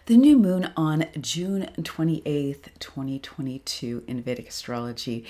The new moon on June 28th, 2022 in Vedic Astrology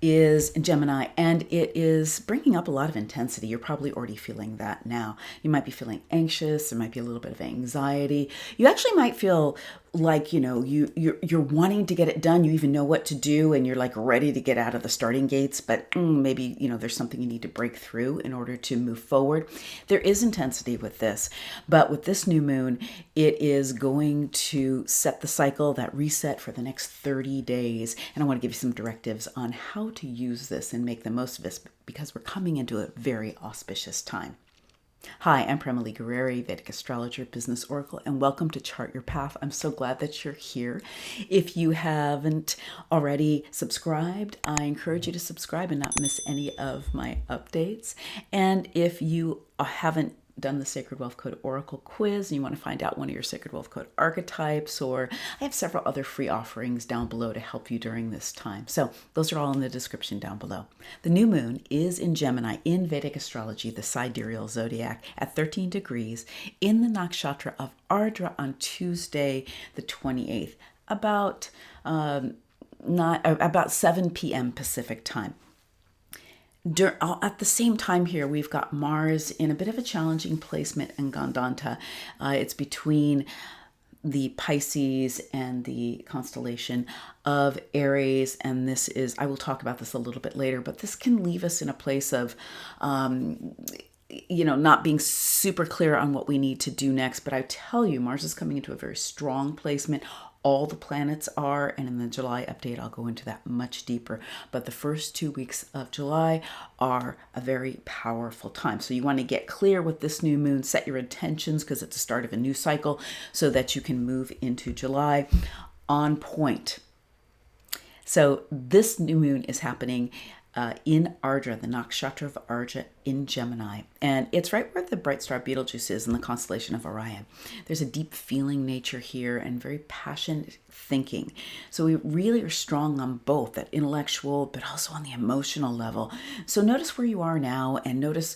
is in Gemini, and it is bringing up a lot of intensity. You're probably already feeling that now. You might be feeling anxious. There might be a little bit of anxiety. You actually might feel like, you're wanting to get it done. You even know what to do, and you're like ready to get out of the starting gates, but maybe, there's something you need to break through in order to move forward. There is intensity with this, but with this new moon, it is going to set the cycle, that reset for the next 30 days. And I want to give you some directives on how to use this and make the most of this, because we're coming into a very auspicious time. Hi, I'm Prema Gurreri, Vedic Astrologer, Business Oracle, and welcome to Chart Your Path. I'm so glad that you're here. If you haven't already subscribed, I encourage you to subscribe and not miss any of my updates. And if you haven't done the Sacred Wealth Code Oracle quiz and you want to find out one of your Sacred Wealth Code archetypes, or I have several other free offerings down below to help you during this time. So those are all in the description down below. The new moon is in Gemini in Vedic Astrology, the sidereal zodiac, at 13 degrees in the nakshatra of Ardra on Tuesday, the 28th, about 7 p.m. Pacific time. At the same time here, we've got Mars in a bit of a challenging placement in Gandanta. It's between the Pisces and the constellation of Aries. And this is, I will talk about this a little bit later, but this can leave us in a place of, not being super clear on what we need to do next. But I tell you, Mars is coming into a very strong placement. All the planets are, and in the July update, I'll go into that much deeper. But the first 2 weeks of July are a very powerful time. So you want to get clear with this new moon, set your intentions, because it's the start of a new cycle, so that you can move into July on point. So this new moon is happening in Ardra, the nakshatra of Ardra in Gemini. And it's right where the bright star Betelgeuse is in the constellation of Orion. There's a deep feeling nature here and very passionate thinking. So we really are strong on both that intellectual, but also on the emotional level. So notice where you are now, and notice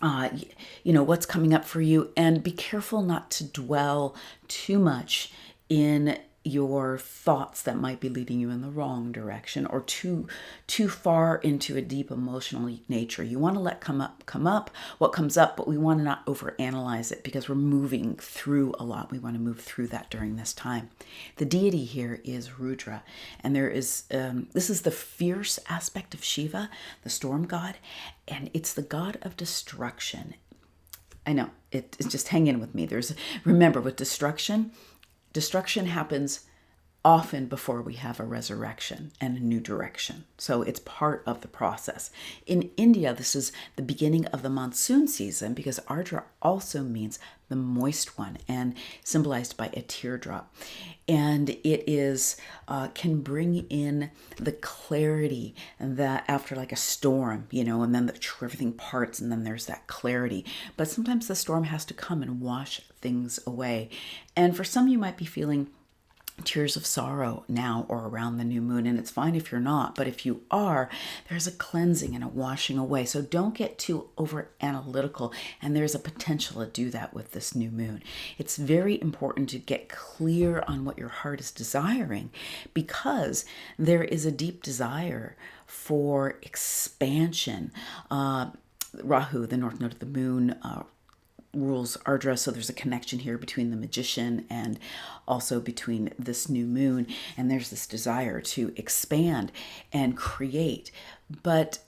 what's coming up for you, and be careful not to dwell too much in your thoughts that might be leading you in the wrong direction, or too far into a deep emotional nature. You want to let come up what comes up, but we want to not overanalyze it, because we're moving through a lot. We want to move through that during this time. The deity here is Rudra, and there is this is the fierce aspect of Shiva, the storm god, and it's the god of destruction. I know, it's just hang in with me. Remember, with destruction happens often before we have a resurrection and a new direction. So it's part of the process. In India, this is the beginning of the monsoon season, because Ardra also means the moist one, and symbolized by a teardrop. And it is can bring in the clarity that after like a storm, and then everything parts, and then there's that clarity. But sometimes the storm has to come and wash things away. And for some, you might be feeling tears of sorrow now or around the new moon, and it's fine if you're not, but if you are, there's a cleansing and a washing away. So don't get too over analytical, and there's a potential to do that with this new moon. It's very important to get clear on what your heart is desiring, because there is a deep desire for expansion. Rahu, the north node of the moon, rules Ardra, so there's a connection here between the magician and also between this new moon, and there's this desire to expand and create, but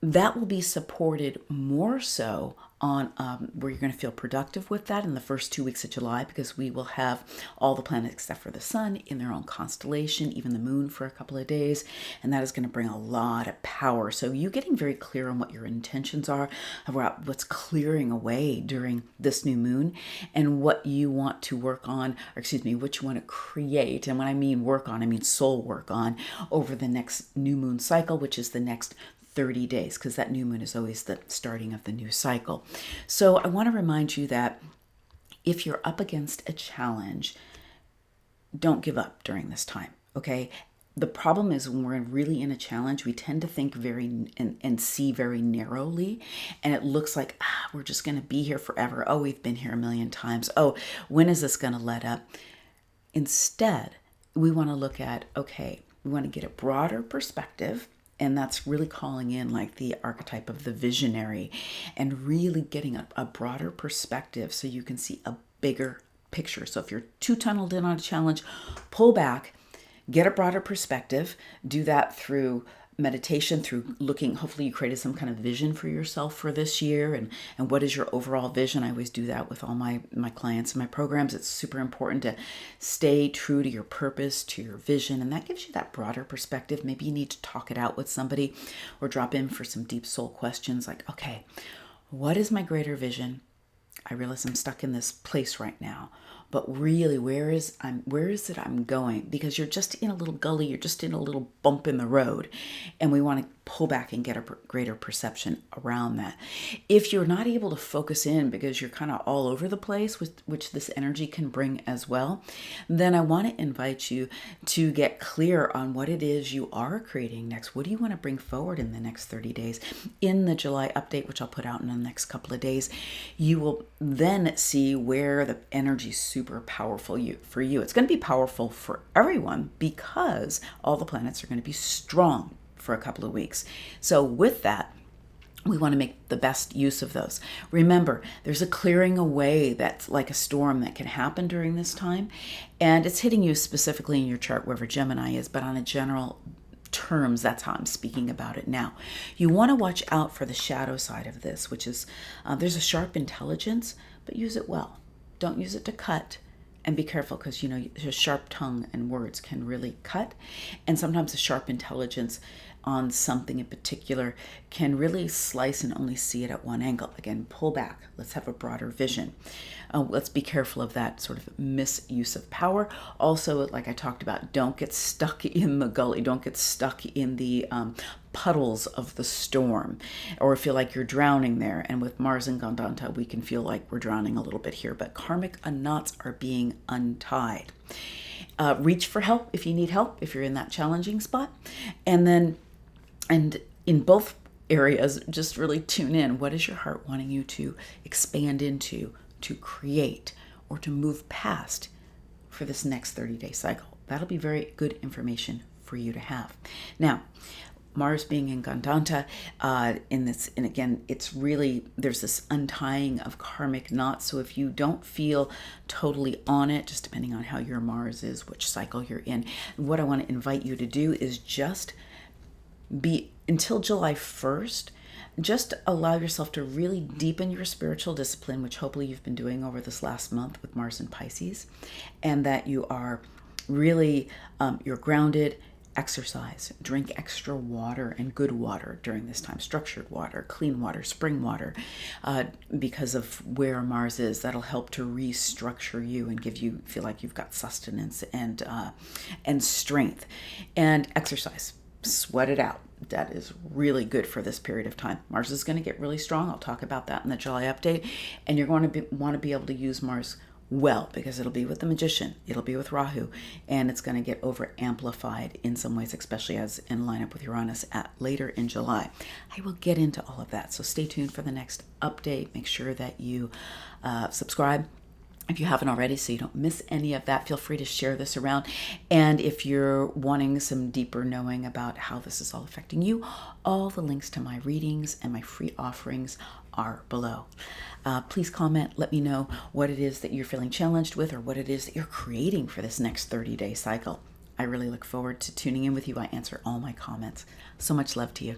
that will be supported more so on where you're going to feel productive with that in the first 2 weeks of July, because we will have all the planets except for the sun in their own constellation, even the moon for a couple of days, and that is going to bring a lot of power. So you getting very clear on what your intentions are, about what's clearing away during this new moon, and what you want to work on, what you want to create. And when I mean work on, I mean soul work on over the next new moon cycle, which is the next 30 days, because that new moon is always the starting of the new cycle. So I want to remind you that if you're up against a challenge, don't give up during this time, okay? the problem is when we're really in a challenge, we tend to think very and see very narrowly. And it looks like, we're just going to be here forever. Oh, we've been here a million times. Oh, when is this going to let up? Instead, we want to look at, okay, we want to get a broader perspective. And that's really calling in like the archetype of the visionary and really getting a broader perspective so you can see a bigger picture. So if you're too tunneled in on a challenge, pull back, get a broader perspective. Do that through meditation, through looking, hopefully you created some kind of vision for yourself for this year, and what is your overall vision. I always do that with all my clients and my programs. It's super important to stay true to your purpose, to your vision, and that gives you that broader perspective. Maybe you need to talk it out with somebody or drop in for some deep soul questions like, okay, what is my greater vision? I realize I'm stuck in this place right now, but really, where is it I'm going? Because you're just in a little gully, you're just in a little bump in the road, and we want to pull back and get a greater perception around that. If you're not able to focus in because you're kind of all over the place, which this energy can bring as well, then I want to invite you to get clear on what it is you are creating next. What do you want to bring forward in the next 30 days? In the July update, which I'll put out in the next couple of days, you will then see where the energy is super powerful for you. It's going to be powerful for everyone because all the planets are going to be strong for a couple of weeks. So with that, we want to make the best use of those. Remember, there's a clearing away that's like a storm that can happen during this time. And it's hitting you specifically in your chart, wherever Gemini is, but on a general terms, that's how I'm speaking about it now. You want to watch out for the shadow side of this, which is there's a sharp intelligence, but use it well. Don't use it to cut. And be careful because, your sharp tongue and words can really cut. And sometimes a sharp intelligence on something in particular can really slice and only see it at one angle. Again, pull back. Let's have a broader vision. Let's be careful of that sort of misuse of power. Also, like I talked about, don't get stuck in the gully. Don't get stuck in the puddles of the storm or feel like you're drowning there. And with Mars and Gandanta, we can feel like we're drowning a little bit here, but karmic knots are being untied. Reach for help if you need help, if you're in that challenging spot. And in both areas, just really tune in. What is your heart wanting you to expand into, to create, or to move past for this next 30-day cycle? That'll be very good information for you to have. Now, Mars being in Gandanta, and again, it's really, there's this untying of karmic knots. So if you don't feel totally on it, just depending on how your Mars is, which cycle you're in, what I want to invite you to do is just be, until July 1st, just allow yourself to really deepen your spiritual discipline, which hopefully you've been doing over this last month with Mars and Pisces, and that you are really, you're grounded. Exercise, drink extra water and good water during this time, structured water, clean water, spring water, because of where Mars is. That'll help to restructure you and give you, feel like you've got sustenance and strength. And exercise, sweat it out. That is really good for this period of time. Mars is going to get really strong. I'll talk about that in the July update. And you're going to want to be able to use Mars well, because it'll be with the Magician, it'll be with Rahu, and it's going to get over amplified in some ways, especially as in lineup with Uranus at later in July. I will get into all of that, so stay tuned for the next update. Make sure that you subscribe if you haven't already, so you don't miss any of that. Feel free to share this around. And if you're wanting some deeper knowing about how this is all affecting you, all the links to my readings and my free offerings are below. Please comment, let me know what it is that you're feeling challenged with or what it is that you're creating for this next 30-day cycle. I really look forward to tuning in with you. I answer all my comments. So much love to you.